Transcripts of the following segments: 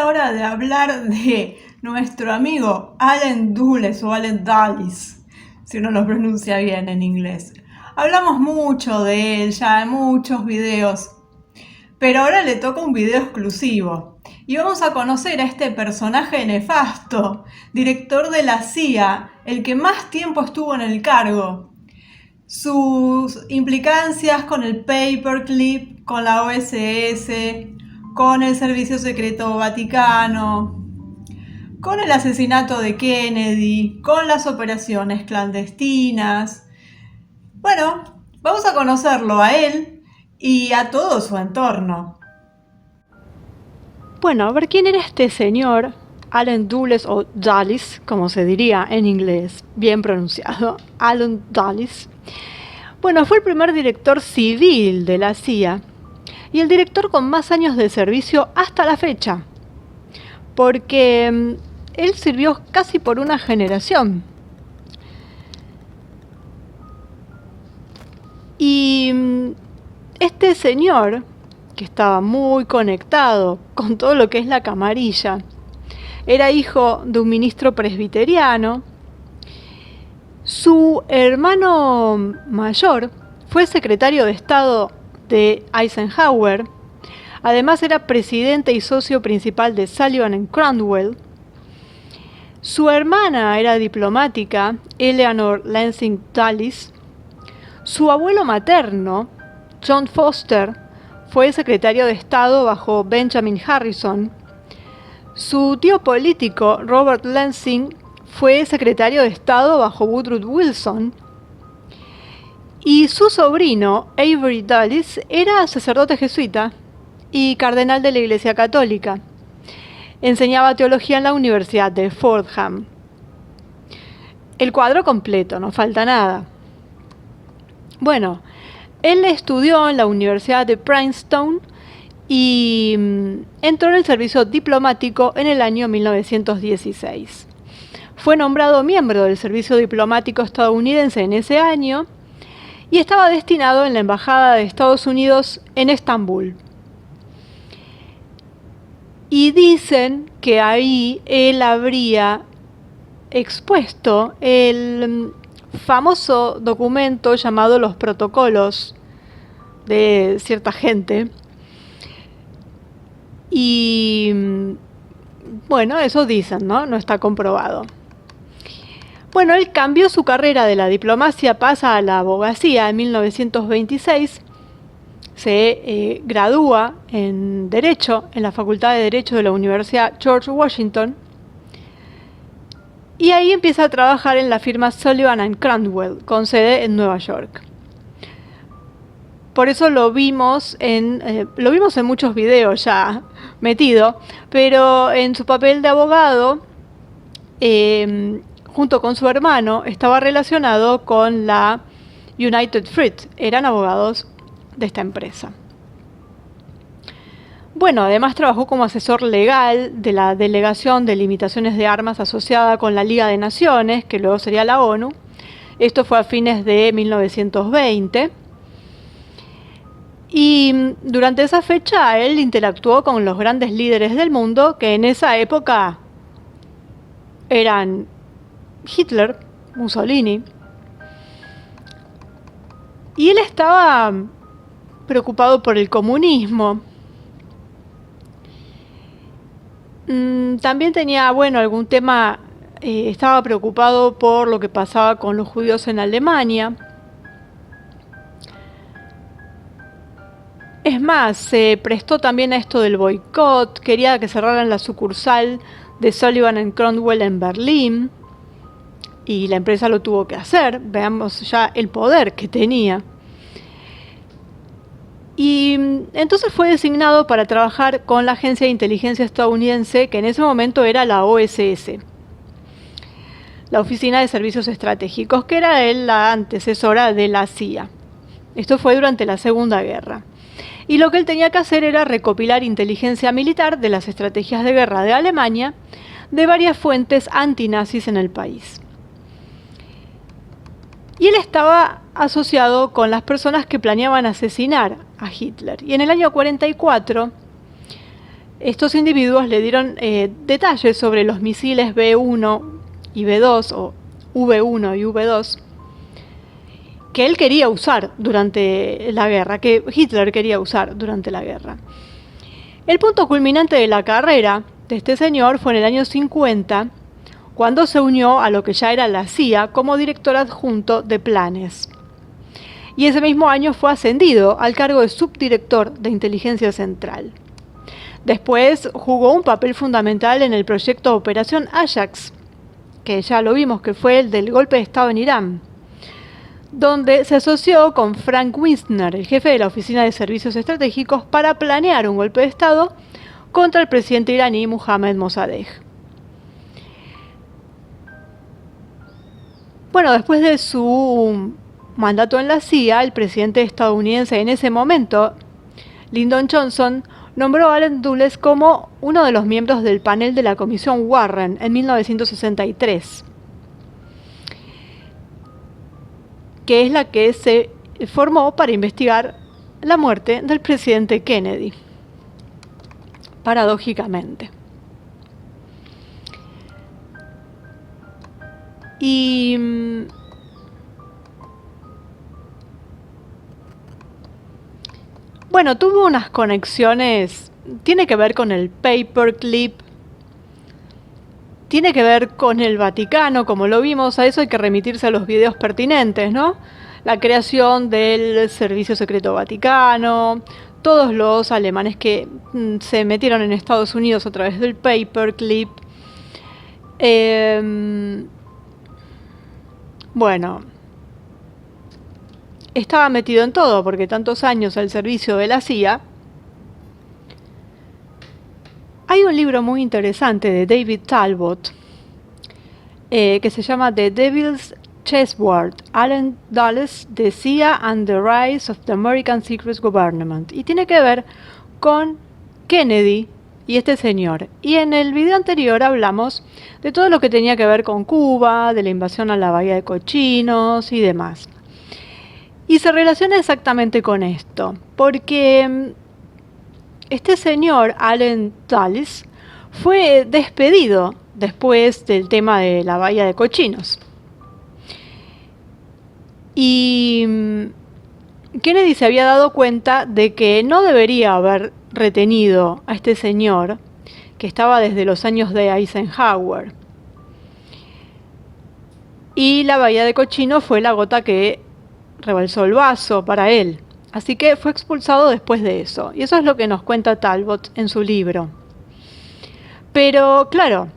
la hora de hablar de nuestro amigo Allen Dulles o Allen Dulles, si uno lo pronuncia bien en inglés. Hablamos mucho de él ya en muchos videos, pero ahora le toca un video exclusivo. Y vamos a conocer a este personaje nefasto, director de la CIA, el que más tiempo estuvo en el cargo. Sus implicancias con el paperclip, con la OSS, con el Servicio Secreto Vaticano, con el asesinato de Kennedy, con las operaciones clandestinas. Bueno, vamos a conocerlo a él y a todo su entorno. Bueno, a ver quién era este señor, Allen Dulles o Dulles, como se diría en inglés, bien pronunciado, Allen Dulles. Bueno, fue el primer director civil de la CIA y el director con más años de servicio hasta la fecha, porque él sirvió casi por una generación. Y este señor, que estaba muy conectado con todo lo que es la camarilla, era hijo de un ministro presbiteriano. Su hermano mayor fue secretario de Estado de Eisenhower. Además era presidente y socio principal de Sullivan & Cromwell. Su hermana era diplomática, Eleanor Lansing Dulles. Su abuelo materno, John Foster, fue secretario de Estado bajo Benjamin Harrison. Su tío político, Robert Lansing, fue secretario de Estado bajo Woodrow Wilson. Y su sobrino, Avery Dulles, era sacerdote jesuita y cardenal de la Iglesia Católica. Enseñaba teología en la Universidad de Fordham. El cuadro completo, no falta nada. Bueno, él estudió en la Universidad de Princeton y entró en el servicio diplomático en el año 1916. Fue nombrado miembro del servicio diplomático estadounidense en ese año y estaba destinado en la Embajada de Estados Unidos en Estambul. Y dicen que ahí él habría expuesto el famoso documento llamado Los Protocolos de cierta gente. Y bueno, eso dicen, ¿no? No está comprobado. Bueno, él cambió su carrera de la diplomacia, pasa a la abogacía en 1926. Se gradúa en Derecho en la Facultad de Derecho de la Universidad George Washington. Y ahí empieza a trabajar en la firma Sullivan & Cromwell, con sede en Nueva York. Por eso lo vimos en muchos videos ya metido, pero en su papel de abogado, junto con su hermano, estaba relacionado con la United Fruit. Eran abogados de esta empresa. Bueno, además trabajó como asesor legal de la Delegación de Limitaciones de Armas asociada con la Liga de Naciones, que luego sería la ONU. Esto fue a fines de 1920. Y durante esa fecha él interactuó con los grandes líderes del mundo, que en esa época eran Hitler, Mussolini. Y él estaba preocupado por el comunismo. También tenía, algún tema, estaba preocupado por lo que pasaba con los judíos en Alemania. Es más, se prestó también a esto del boicot, quería que cerraran la sucursal de Sullivan & Cromwell en Berlín, y la empresa lo tuvo que hacer. Veamos ya el poder que tenía. Y entonces fue designado para trabajar con la agencia de inteligencia estadounidense, que en ese momento era la OSS, la Oficina de Servicios Estratégicos, que era la antecesora de la CIA. Esto fue durante la Segunda Guerra. Y lo que él tenía que hacer era recopilar inteligencia militar de las estrategias de guerra de Alemania, de varias fuentes antinazis en el país. Y él estaba asociado con las personas que planeaban asesinar a Hitler. Y en el año 44 estos individuos le dieron detalles sobre los misiles B-1 y B-2, o V-1 y V-2, que él quería usar durante la guerra, que Hitler quería usar durante la guerra. El punto culminante de la carrera de este señor fue en el año 50, cuando se unió a lo que ya era la CIA como director adjunto de planes. Y ese mismo año fue ascendido al cargo de subdirector de inteligencia central. Después jugó un papel fundamental en el proyecto Operación Ajax, que ya lo vimos, que fue el del golpe de Estado en Irán, donde se asoció con Frank Wisner, el jefe de la Oficina de Servicios Estratégicos, para planear un golpe de Estado contra el presidente iraní Mohammad Mossadegh. Bueno, después de su mandato en la CIA, el presidente estadounidense en ese momento, Lyndon Johnson, nombró a Allen Dulles como uno de los miembros del panel de la Comisión Warren en 1963, que es la que se formó para investigar la muerte del presidente Kennedy, paradójicamente. Y bueno, tuvo unas conexiones, tiene que ver con el paperclip, tiene que ver con el Vaticano, como lo vimos. A eso hay que remitirse a los videos pertinentes, ¿no? La creación del Servicio Secreto Vaticano, todos los alemanes que se metieron en Estados Unidos a través del paperclip. Bueno, estaba metido en todo porque tantos años al servicio de la CIA. Hay un libro muy interesante de David Talbot que se llama The Devil's Chessboard, Allen Dulles, The CIA and the Rise of the American Secret Government, y tiene que ver con Kennedy y este señor. Y en el video anterior hablamos de todo lo que tenía que ver con Cuba, de la invasión a la Bahía de Cochinos y demás. Y se relaciona exactamente con esto, porque este señor, Allen Dulles, fue despedido después del tema de la Bahía de Cochinos. Y Kennedy se había dado cuenta de que no debería haber retenido a este señor, que estaba desde los años de Eisenhower. Y la Bahía de Cochinos fue la gota que rebalsó el vaso para él. Así que fue expulsado después de eso. Y eso es lo que nos cuenta Talbot en su libro. Pero, claro,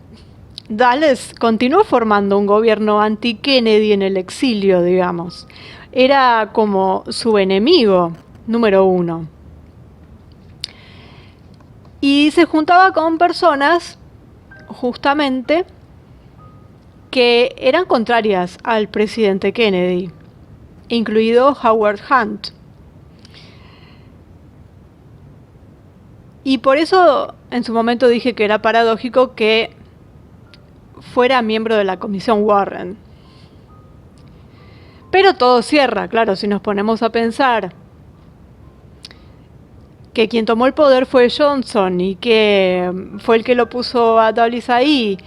Dulles continuó formando un gobierno anti-Kennedy en el exilio, digamos. Era como su enemigo número uno. Y se juntaba con personas, justamente, que eran contrarias al presidente Kennedy, incluido Howard Hunt. Y por eso en su momento dije que era paradójico que fuera miembro de la Comisión Warren. Pero todo cierra, claro, si nos ponemos a pensar que quien tomó el poder fue Johnson y que fue el que lo puso a Dulles ahí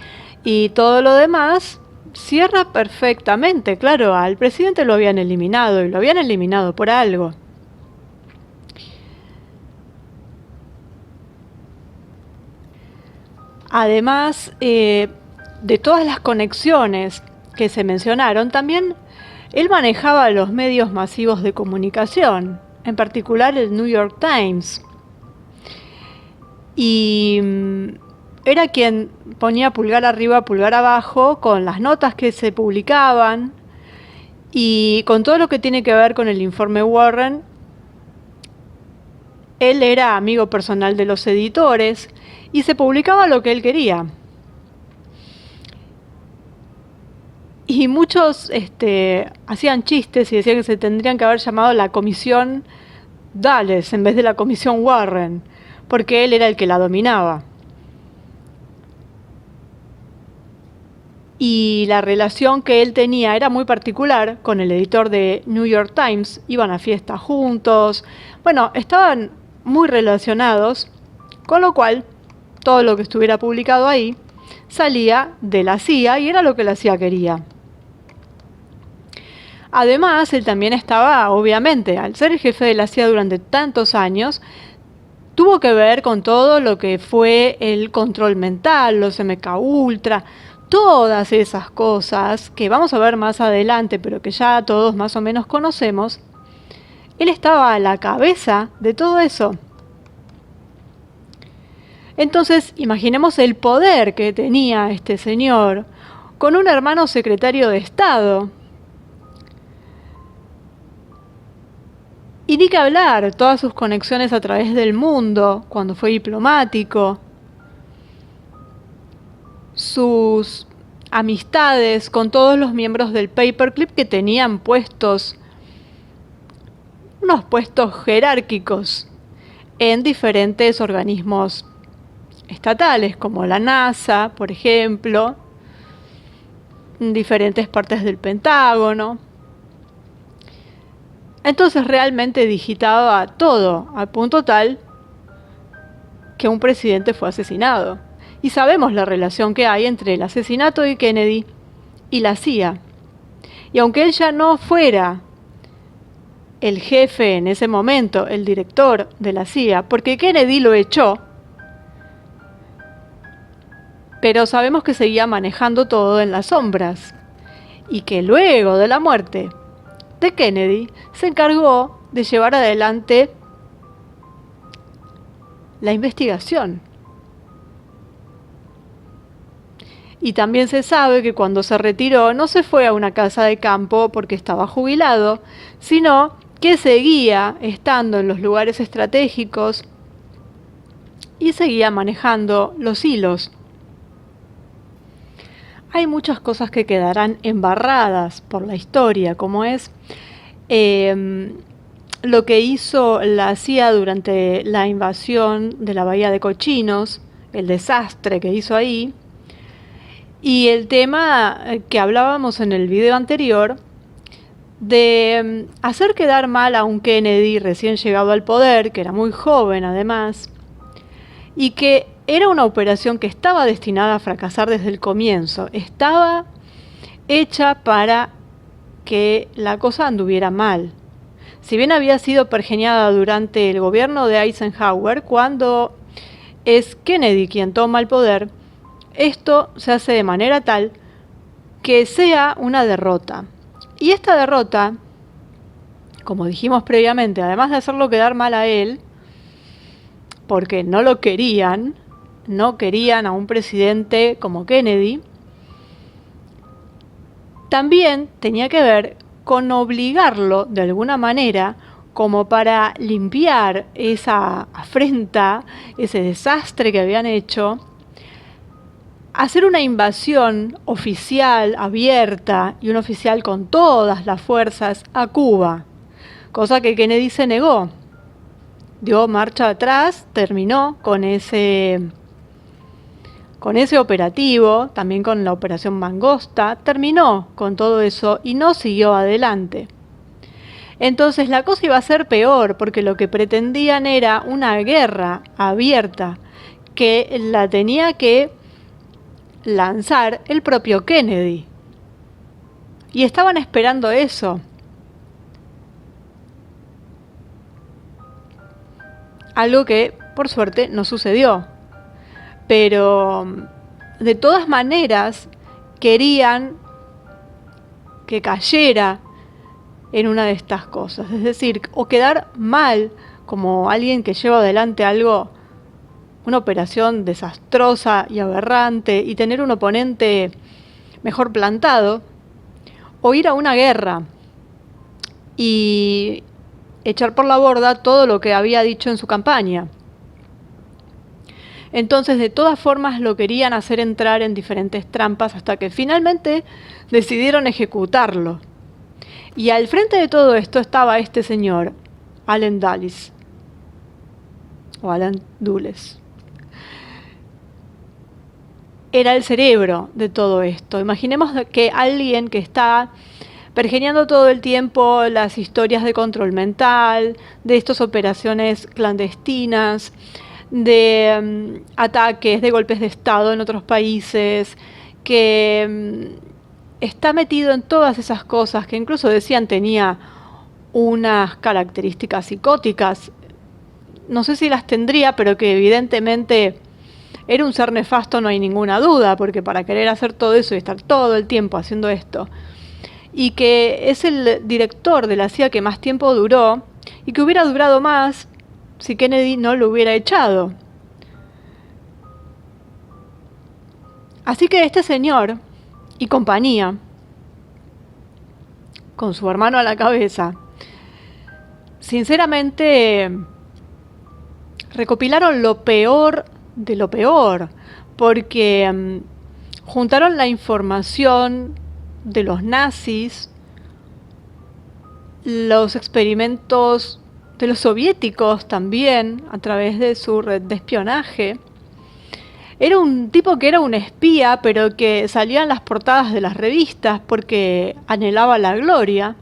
y todo lo demás, cierra perfectamente. Claro, al presidente lo habían eliminado y lo habían eliminado por algo. Además de todas las conexiones que se mencionaron, también él manejaba los medios masivos de comunicación, en particular el New York Times. Y era quien ponía pulgar arriba, pulgar abajo con las notas que se publicaban y con todo lo que tiene que ver con el informe Warren. Él era amigo personal de los editores y se publicaba lo que él quería. Y muchos hacían chistes y decían que se tendrían que haber llamado la Comisión Dulles en vez de la Comisión Warren, porque él era el que la dominaba. Y la relación que él tenía era muy particular con el editor de New York Times. Iban a fiestas juntos. Bueno, estaban muy relacionados, con lo cual todo lo que estuviera publicado ahí salía de la CIA y era lo que la CIA quería. Además, él también estaba, obviamente, al ser el jefe de la CIA durante tantos años, tuvo que ver con todo lo que fue el control mental, los MK Ultra, todas esas cosas que vamos a ver más adelante, pero que ya todos más o menos conocemos. Él estaba a la cabeza de todo eso. Entonces, imaginemos el poder que tenía este señor con un hermano secretario de Estado. Y ni que hablar, todas sus conexiones a través del mundo, cuando fue diplomático, sus amistades con todos los miembros del Paperclip que tenían unos puestos jerárquicos en diferentes organismos estatales, como la NASA, por ejemplo, en diferentes partes del Pentágono. Entonces realmente digitaba todo, al punto tal que un presidente fue asesinado. Y sabemos la relación que hay entre el asesinato de Kennedy y la CIA. Y aunque él ya no fuera el jefe en ese momento, el director de la CIA, porque Kennedy lo echó, pero sabemos que seguía manejando todo en las sombras. Y que luego de la muerte de Kennedy se encargó de llevar adelante la investigación. Y también se sabe que cuando se retiró no se fue a una casa de campo porque estaba jubilado, sino que seguía estando en los lugares estratégicos y seguía manejando los hilos. Hay muchas cosas que quedarán embarradas por la historia, como es lo que hizo la CIA durante la invasión de la Bahía de Cochinos, el desastre que hizo ahí, y el tema que hablábamos en el video anterior, de hacer quedar mal a un Kennedy recién llegado al poder, que era muy joven además, y que era una operación que estaba destinada a fracasar desde el comienzo. Estaba hecha para que la cosa anduviera mal. Si bien había sido pergeñada durante el gobierno de Eisenhower, cuando es Kennedy quien toma el poder, esto se hace de manera tal que sea una derrota. Y esta derrota, como dijimos previamente, además de hacerlo quedar mal a él, porque no lo querían, no querían a un presidente como Kennedy, también tenía que ver con obligarlo de alguna manera, como para limpiar esa afrenta, ese desastre que habían hecho, hacer una invasión oficial, abierta, y un oficial con todas las fuerzas a Cuba, cosa que Kennedy se negó. Dio marcha atrás, terminó con ese operativo, también con la operación Mangosta, terminó con todo eso y no siguió adelante. Entonces la cosa iba a ser peor, porque lo que pretendían era una guerra abierta que la tenía que lanzar el propio Kennedy. Y estaban esperando eso. Algo que, por suerte, no sucedió. Pero, de todas maneras, querían que cayera en una de estas cosas. Es decir, o quedar mal como alguien que lleva adelante algo, una operación desastrosa y aberrante, y tener un oponente mejor plantado, o ir a una guerra y echar por la borda todo lo que había dicho en su campaña. Entonces, de todas formas, lo querían hacer entrar en diferentes trampas hasta que finalmente decidieron ejecutarlo. Y al frente de todo esto estaba este señor, Allen Dulles, o Allen Dulles. Era el cerebro de todo esto. Imaginemos que alguien que está pergeñando todo el tiempo las historias de control mental, de estas operaciones clandestinas, de ataques, de golpes de Estado en otros países, que está metido en todas esas cosas que incluso decían tenía unas características psicóticas. No sé si las tendría, pero que evidentemente era un ser nefasto, no hay ninguna duda, porque para querer hacer todo eso y estar todo el tiempo haciendo esto, y que es el director de la CIA que más tiempo duró, y que hubiera durado más si Kennedy no lo hubiera echado. Así que este señor y compañía, con su hermano a la cabeza, sinceramente recopilaron lo peor de lo peor, porque juntaron la información de los nazis, los experimentos de los soviéticos también, a través de su red de espionaje. Era un tipo que era un espía, pero que salía en las portadas de las revistas porque anhelaba la gloria.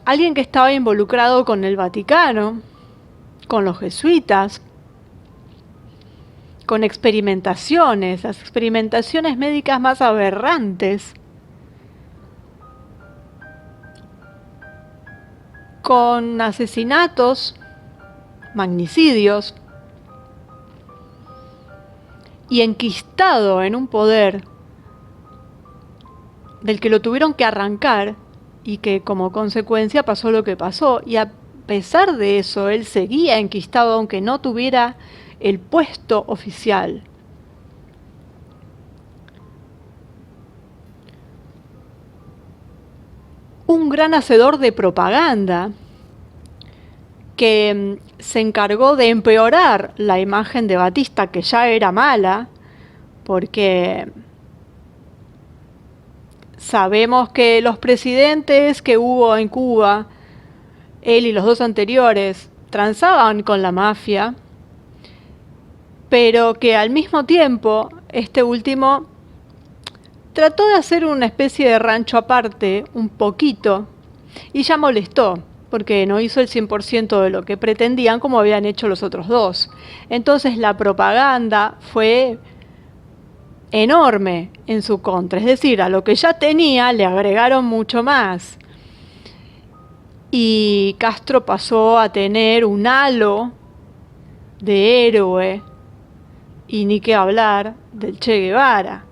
Alguien que estaba involucrado con el Vaticano, con los jesuitas, con experimentaciones, las experimentaciones médicas más aberrantes, con asesinatos, magnicidios, y enquistado en un poder del que lo tuvieron que arrancar y que como consecuencia pasó lo que pasó. Y a pesar de eso, él seguía enquistado aunque no tuviera el puesto oficial. Un gran hacedor de propaganda que se encargó de empeorar la imagen de Batista, que ya era mala, porque sabemos que los presidentes que hubo en Cuba, él y los dos anteriores, transaban con la mafia, pero que al mismo tiempo este último trató de hacer una especie de rancho aparte, un poquito, y ya molestó, porque no hizo el 100% de lo que pretendían como habían hecho los otros dos. Entonces la propaganda fue enorme en su contra, es decir, a lo que ya tenía le agregaron mucho más. Y Castro pasó a tener un halo de héroe, y ni qué hablar del Che Guevara.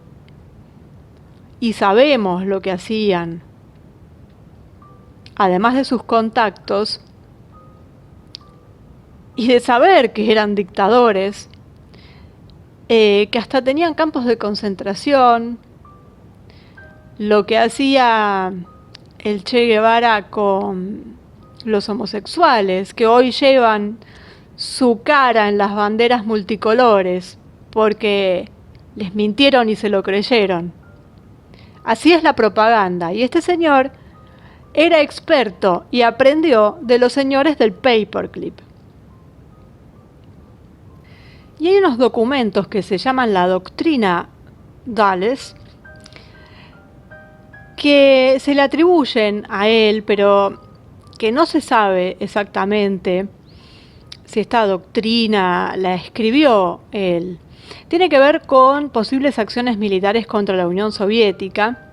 Y sabemos lo que hacían. Además de sus contactos y de saber que eran dictadores, que hasta tenían campos de concentración, lo que hacía el Che Guevara con los homosexuales, que hoy llevan su cara en las banderas multicolores, porque les mintieron y se lo creyeron. Así es la propaganda, y este señor era experto y aprendió de los señores del paperclip. Y hay unos documentos que se llaman la doctrina Dulles, que se le atribuyen a él, pero que no se sabe exactamente si esta doctrina la escribió él. Tiene que ver con posibles acciones militares contra la Unión Soviética,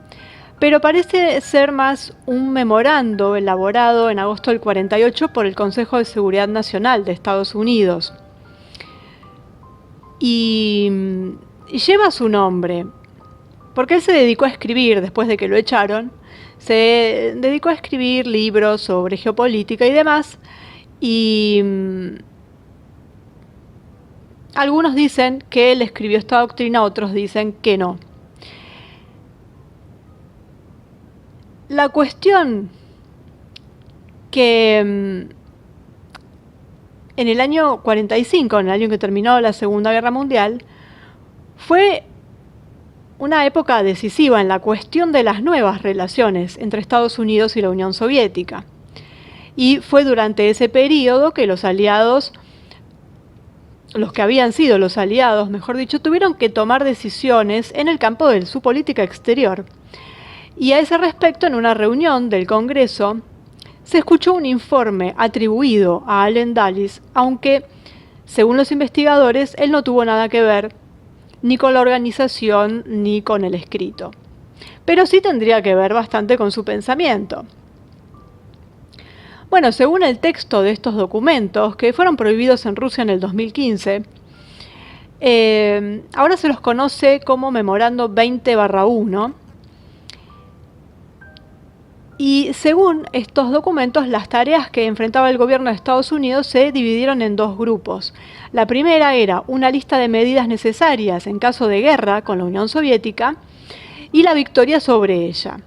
pero parece ser más un memorando elaborado en agosto del 48 por el Consejo de Seguridad Nacional de Estados Unidos. Y lleva su nombre, porque él se dedicó a escribir, después de que lo echaron, se dedicó a escribir libros sobre geopolítica y demás, y algunos dicen que él escribió esta doctrina, otros dicen que no. La cuestión que en el año 45, en el año en que terminó la Segunda Guerra Mundial, fue una época decisiva en la cuestión de las nuevas relaciones entre Estados Unidos y la Unión Soviética. Y fue durante ese periodo que los aliados, los que habían sido los aliados, mejor dicho, tuvieron que tomar decisiones en el campo de su política exterior. Y a ese respecto, en una reunión del Congreso, se escuchó un informe atribuido a Allen Dulles, aunque, según los investigadores, él no tuvo nada que ver ni con la organización ni con el escrito. Pero sí tendría que ver bastante con su pensamiento. Bueno, según el texto de estos documentos, que fueron prohibidos en Rusia en el 2015, ahora se los conoce como Memorando 20/1, y según estos documentos, las tareas que enfrentaba el gobierno de Estados Unidos se dividieron en dos grupos. La primera era una lista de medidas necesarias en caso de guerra con la Unión Soviética y la victoria sobre ella.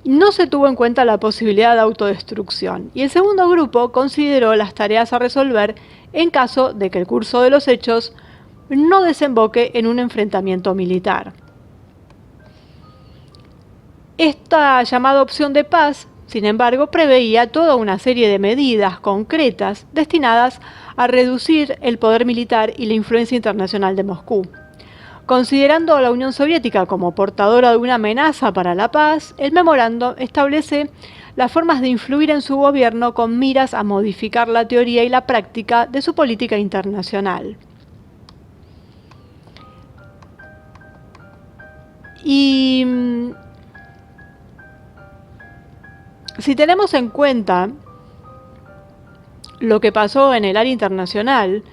No se tuvo en cuenta la posibilidad de autodestrucción. Y el segundo grupo consideró las tareas a resolver en caso de que el curso de los hechos no desemboque en un enfrentamiento militar. Esta llamada opción de paz, sin embargo, preveía toda una serie de medidas concretas destinadas a reducir el poder militar y la influencia internacional de Moscú. Considerando a la Unión Soviética como portadora de una amenaza para la paz, el memorando establece las formas de influir en su gobierno con miras a modificar la teoría y la práctica de su política internacional. Y si tenemos en cuenta lo que pasó en el área internacional,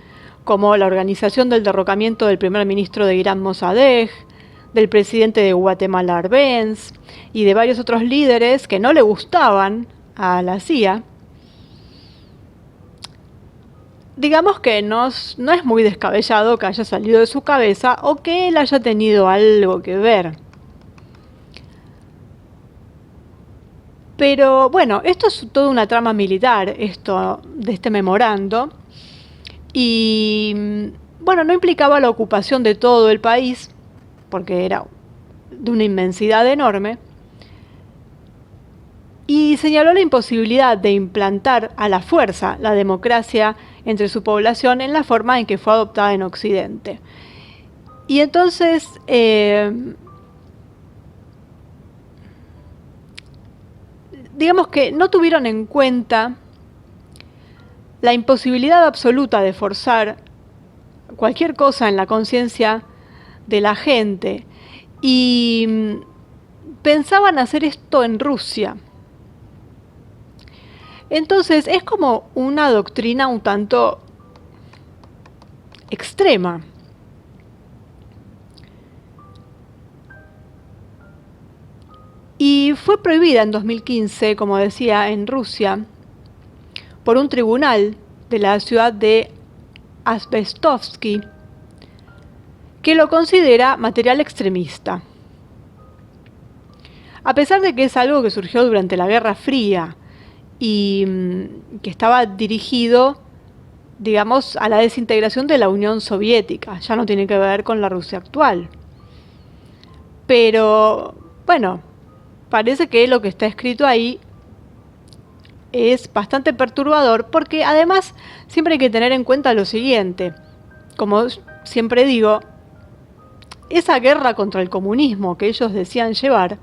como la organización del derrocamiento del primer ministro de Irán Mossadegh, del presidente de Guatemala Arbenz y de varios otros líderes que no le gustaban a la CIA, digamos que no es muy descabellado que haya salido de su cabeza o que él haya tenido algo que ver. Pero bueno, esto es toda una trama militar, esto de este memorando, y bueno, no implicaba la ocupación de todo el país, porque era de una inmensidad enorme, y señaló la imposibilidad de implantar a la fuerza la democracia entre su población en la forma en que fue adoptada en Occidente. Y entonces digamos que no tuvieron en cuenta la imposibilidad absoluta de forzar cualquier cosa en la conciencia de la gente y pensaban hacer esto en Rusia. Entonces es como una doctrina un tanto extrema. Y fue prohibida en 2015, como decía, en Rusia, por un tribunal de la ciudad de Asbestovsky, que lo considera material extremista. A pesar de que es algo que surgió durante la Guerra Fría y que estaba dirigido, digamos, a la desintegración de la Unión Soviética, ya no tiene que ver con la Rusia actual. Pero, bueno, parece que lo que está escrito ahí es bastante perturbador porque además siempre hay que tener en cuenta lo siguiente. Como siempre digo, esa guerra contra el comunismo que ellos decían llevar,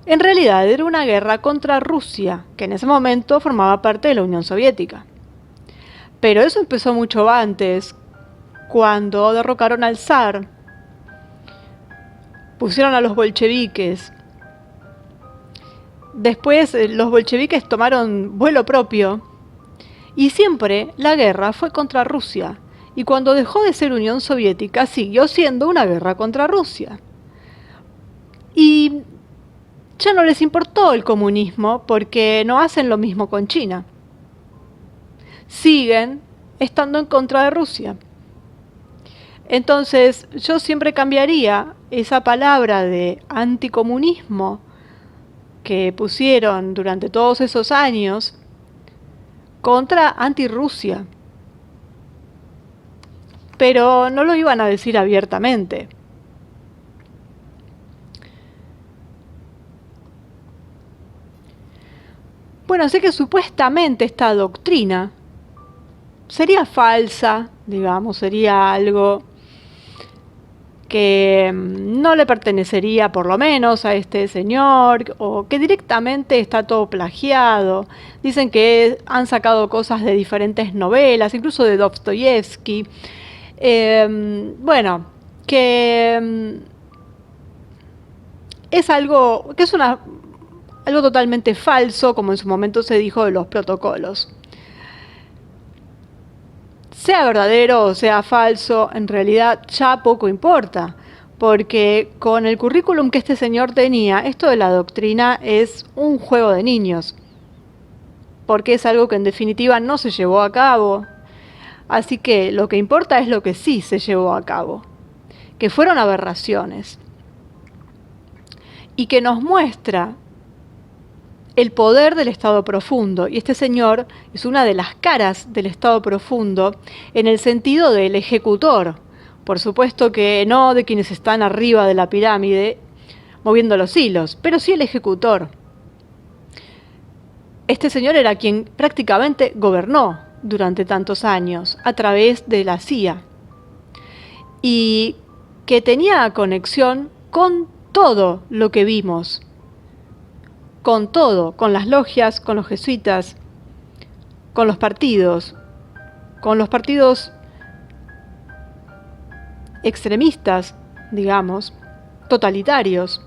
en realidad era una guerra contra Rusia, que en ese momento formaba parte de la Unión Soviética. Pero eso empezó mucho antes, cuando derrocaron al zar, pusieron a los bolcheviques. Después los bolcheviques tomaron vuelo propio y siempre la guerra fue contra Rusia. Y cuando dejó de ser Unión Soviética, siguió siendo una guerra contra Rusia. Y ya no les importó el comunismo porque no hacen lo mismo con China. Siguen estando en contra de Rusia. Entonces, yo siempre cambiaría esa palabra de anticomunismo que pusieron durante todos esos años contra antirrusia. Pero no lo iban a decir abiertamente. Bueno, sé que supuestamente esta doctrina sería falsa, digamos, sería algo que no le pertenecería por lo menos a este señor, o que directamente está todo plagiado. Dicen que han sacado cosas de diferentes novelas, incluso de Dostoyevsky. Bueno, que es algo que es algo totalmente falso, como en su momento se dijo de los protocolos. Sea verdadero o sea falso, en realidad ya poco importa, porque con el currículum que este señor tenía, esto de la doctrina es un juego de niños, porque es algo que en definitiva no se llevó a cabo. Así que lo que importa es lo que sí se llevó a cabo, que fueron aberraciones, y que nos muestra el poder del estado profundo. Y este señor es una de las caras del estado profundo en el sentido del ejecutor. Por supuesto que no de quienes están arriba de la pirámide moviendo los hilos, pero sí el ejecutor. Este señor era quien prácticamente gobernó durante tantos años a través de la CIA y que tenía conexión con todo lo que vimos, con todo, con las logias, con los jesuitas, con los partidos extremistas, digamos, totalitarios,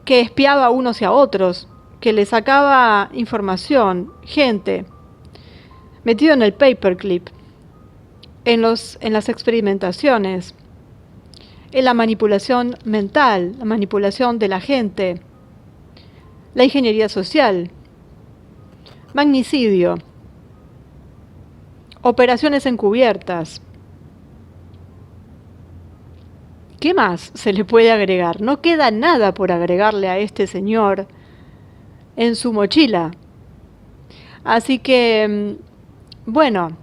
que espiaba a unos y a otros, que le sacaba información, gente, metido en el paperclip, en las experimentaciones, en la manipulación mental, la manipulación de la gente, la ingeniería social, magnicidio, operaciones encubiertas. ¿Qué más se le puede agregar? No queda nada por agregarle a este señor en su mochila. Así que, bueno,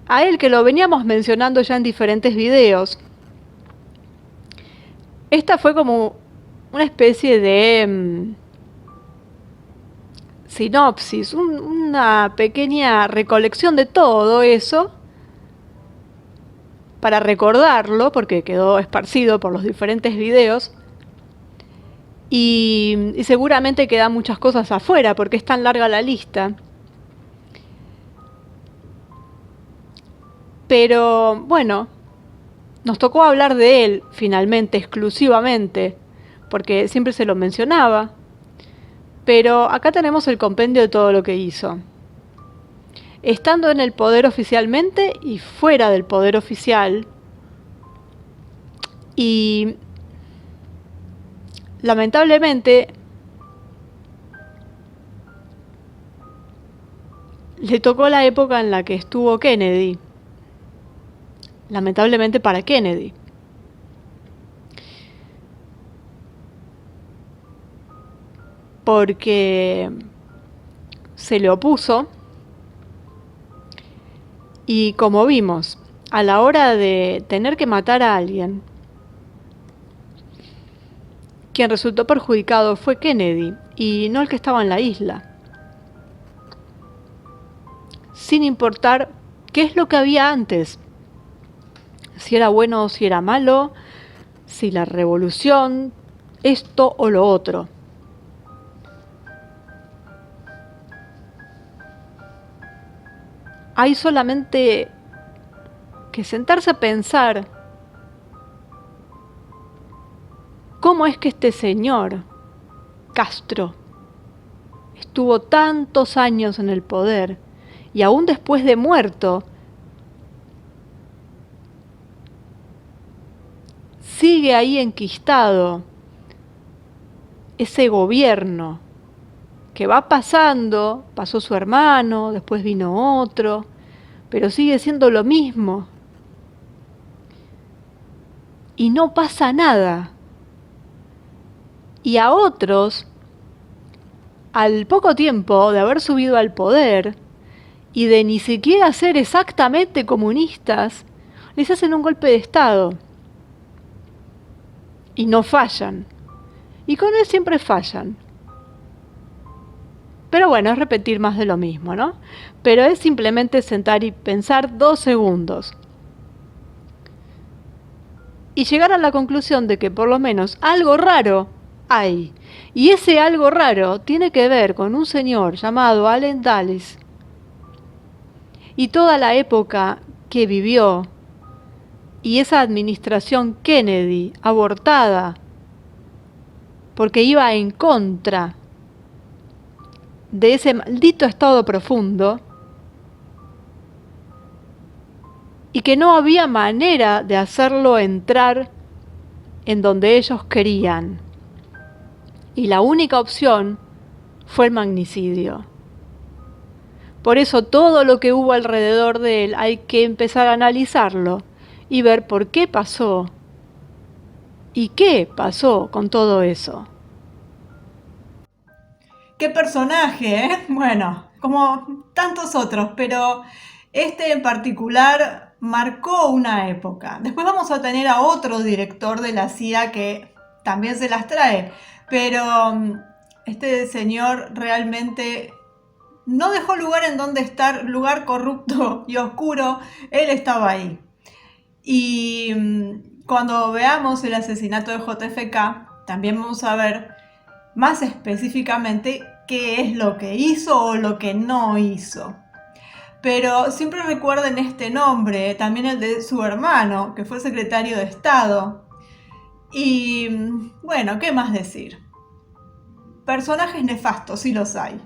a él, que lo veníamos mencionando ya en diferentes videos, esta fue como una especie de sinopsis, una pequeña recolección de todo eso, para recordarlo, porque quedó esparcido por los diferentes videos, y seguramente quedan muchas cosas afuera, porque es tan larga la lista. Pero bueno, nos tocó hablar de él finalmente, exclusivamente, porque siempre se lo mencionaba. Pero acá tenemos el compendio de todo lo que hizo, estando en el poder oficialmente y fuera del poder oficial. Y lamentablemente le tocó la época en la que estuvo Kennedy. Lamentablemente para Kennedy. Porque se le opuso, y como vimos, a la hora de tener que matar a alguien, quien resultó perjudicado fue Kennedy y no el que estaba en la isla. Sin importar qué es lo que había antes, si era bueno o si era malo, si la revolución, esto o lo otro. Hay solamente que sentarse a pensar cómo es que este señor, Castro, estuvo tantos años en el poder y aún después de muerto sigue ahí enquistado ese gobierno que va pasando. Pasó su hermano, después vino otro, pero sigue siendo lo mismo. Y no pasa nada. Y a otros, al poco tiempo de haber subido al poder y de ni siquiera ser exactamente comunistas, les hacen un golpe de Estado. Y no fallan. Y con él siempre fallan. Pero bueno, es repetir más de lo mismo, ¿no? Pero es simplemente sentar y pensar 2 segundos. y llegar a la conclusión de que por lo menos algo raro hay. Y ese algo raro tiene que ver con un señor llamado Allen Dulles y toda la época que vivió y esa administración Kennedy abortada porque iba en contra de ese maldito estado profundo y que no había manera de hacerlo entrar en donde ellos querían. Y la única opción fue el magnicidio. Por eso todo lo que hubo alrededor de él hay que empezar a analizarlo y ver por qué pasó y qué pasó con todo eso. ¡Qué personaje, eh! Bueno, como tantos otros, pero este en particular marcó una época. Después vamos a tener a otro director de la CIA que también se las trae, pero este señor realmente no dejó lugar en donde estar, lugar corrupto y oscuro, él estaba ahí. Y cuando veamos el asesinato de JFK, también vamos a ver más específicamente qué es lo que hizo o lo que no hizo. Pero siempre recuerden este nombre, también el de su hermano, que fue secretario de Estado. Y bueno, ¿qué más decir? Personajes nefastos, sí los hay.